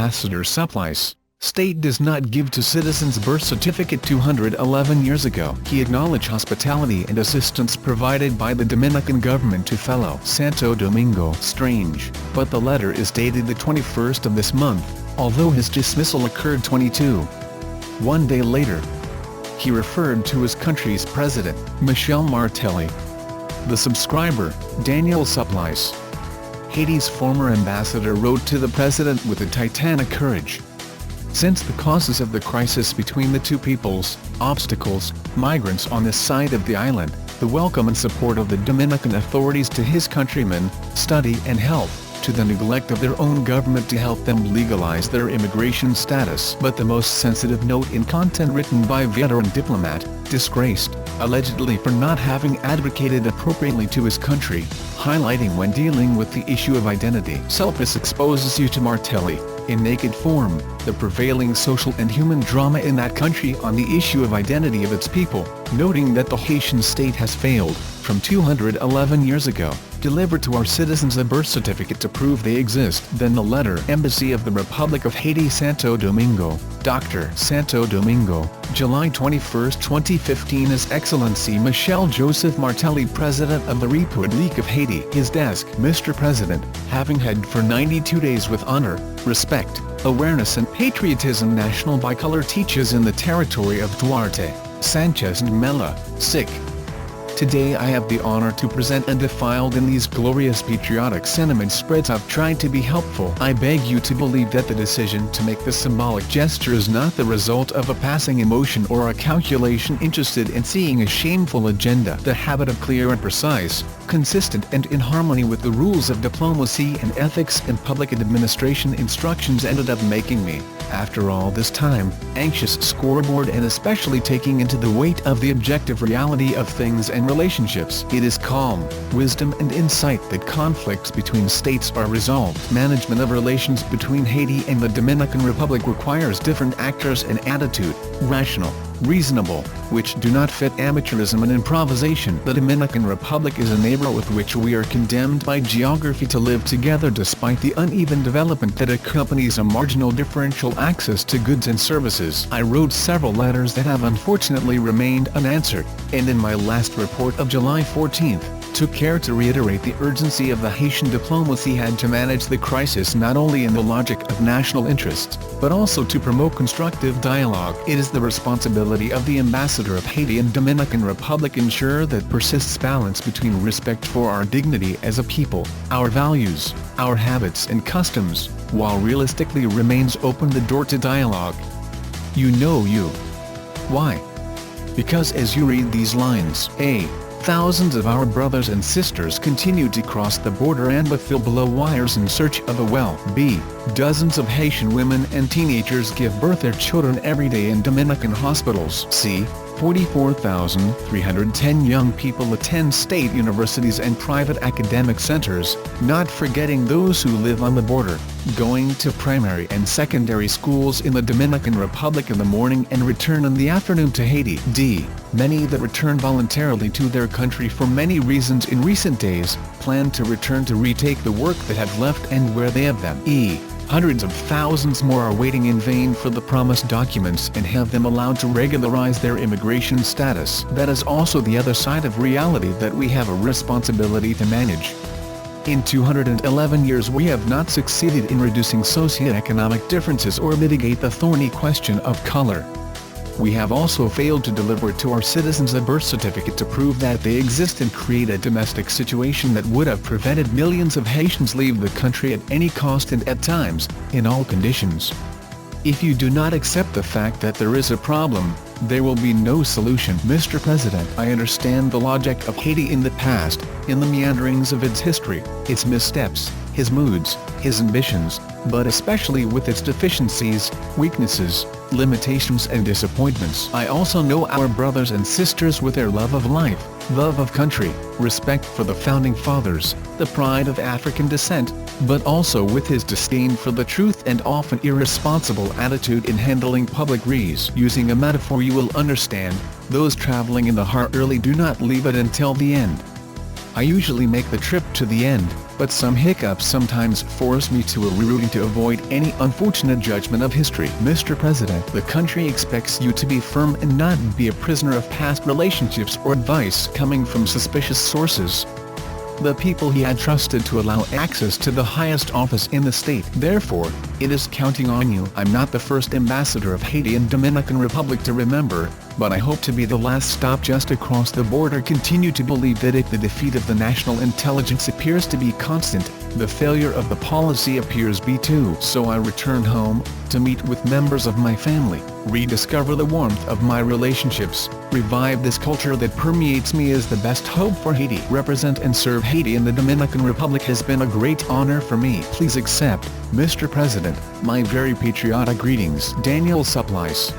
Ambassador Supplies. State does not give to citizens birth certificate 211 years ago. He acknowledged hospitality and assistance provided by the Dominican government to fellow Santo Domingo. Strange, but the letter is dated the 21st of this month, although his dismissal occurred 1 day later. He referred to his country's president, Michel Martelly. The subscriber, Daniel Supplies. Haiti's former ambassador wrote to the president with a titanic courage. Since the causes of the crisis between the two peoples, obstacles, migrants on this side of the island, the welcome and support of the Dominican authorities to his countrymen, study and help, to the neglect of their own government to help them legalize their immigration status. But the most sensitive note in content written by veteran diplomat, disgraced, allegedly for not having advocated appropriately to his country, highlighting when dealing with the issue of identity. Supplies exposes you to Martelly, in naked form, the prevailing social and human drama in that country on the issue of identity of its people, noting that the Haitian state has failed, from 211 years ago, deliver to our citizens a birth certificate to prove they exist. Then the letter. Embassy of the Republic of Haiti, Santo Domingo, Dr. Santo Domingo, July 21, 2015. His Excellency Michel Joseph Martelly, President of the Republic of Haiti. His desk. Mr. President, having had for 92 days with honor, respect, awareness and patriotism national bicolor teaches in the territory of Duarte, Sanchez and Mella, sic. Today I have the honor to present undefiled in these glorious patriotic sentiment spreads. I've tried to be helpful. I beg you to believe that the decision to make this symbolic gesture is not the result of a passing emotion or a calculation interested in seeing a shameful agenda. The habit of clear and precise, consistent and in harmony with the rules of diplomacy and ethics in public administration instructions ended up making me, after all this time, anxious scoreboard and especially taking into the weight of the objective reality of things and relationships. It is calm, wisdom and insight that conflicts between states are resolved. Management of relations between Haiti and the Dominican Republic requires different actors and attitude, rational, reasonable, which do not fit amateurism and improvisation. The Dominican Republic is a neighbor with which we are condemned by geography to live together despite the uneven development that accompanies a marginal differential access to goods and services. I wrote several letters that have unfortunately remained unanswered, and in my last report of July 14, took care to reiterate the urgency of the Haitian diplomacy had to manage the crisis not only in the logic of national interests, but also to promote constructive dialogue. It is the responsibility of the Ambassador of Haiti and Dominican Republic ensure that persists balance between respect for our dignity as a people, our values, our habits and customs, while realistically remains open the door to dialogue. You know you. Why? Because as you read these lines, A. Thousands of our brothers and sisters continue to cross the border and fulfill below wires in search of a well. B. Dozens of Haitian women and teenagers give birth their children every day in Dominican hospitals. C. 44,310 young people attend state universities and private academic centers, not forgetting those who live on the border, going to primary and secondary schools in the Dominican Republic in the morning and return in the afternoon to Haiti. D. Many that return voluntarily to their country for many reasons in recent days, plan to return to retake the work that have left and where they have them. E. Hundreds of thousands more are waiting in vain for the promised documents and have them allowed to regularize their immigration status. That is also the other side of reality that we have a responsibility to manage. In 211 years we have not succeeded in reducing socioeconomic differences or mitigate the thorny question of color. We have also failed to deliver to our citizens a birth certificate to prove that they exist and create a domestic situation that would have prevented millions of Haitians leave the country at any cost and at times, in all conditions. If you do not accept the fact that there is a problem, there will be no solution. Mr. President, I understand the logic of Haiti in the past, in the meanderings of its history, its missteps, his moods, his ambitions, but especially with its deficiencies, weaknesses, limitations and disappointments. I also know our brothers and sisters with their love of life, love of country, respect for the founding fathers, the pride of African descent, but also with his disdain for the truth and often irresponsible attitude in handling public res. Using a metaphor you will understand, those traveling in the heart early do not leave it until the end. I usually make the trip to the end, But some hiccups sometimes force me to rerouting to avoid any unfortunate judgment of history. Mr. President, the country expects you to be firm and not be a prisoner of past relationships or advice coming from suspicious sources. The people he had trusted to allow access to the highest office in the state. Therefore, it is counting on you. I'm not the first ambassador of Haiti and Dominican Republic to remember, but I hope to be the last stop just across the border. Continue to believe that if the defeat of the national intelligence appears to be constant, the failure of the policy appears be too. So I return home, to meet with members of my family, rediscover the warmth of my relationships, revive this culture that permeates me as the best hope for Haiti. Represent and serve Haiti in the Dominican Republic has been a great honor for me. Please accept, Mr. President, my very patriotic greetings. Daniel Supplies.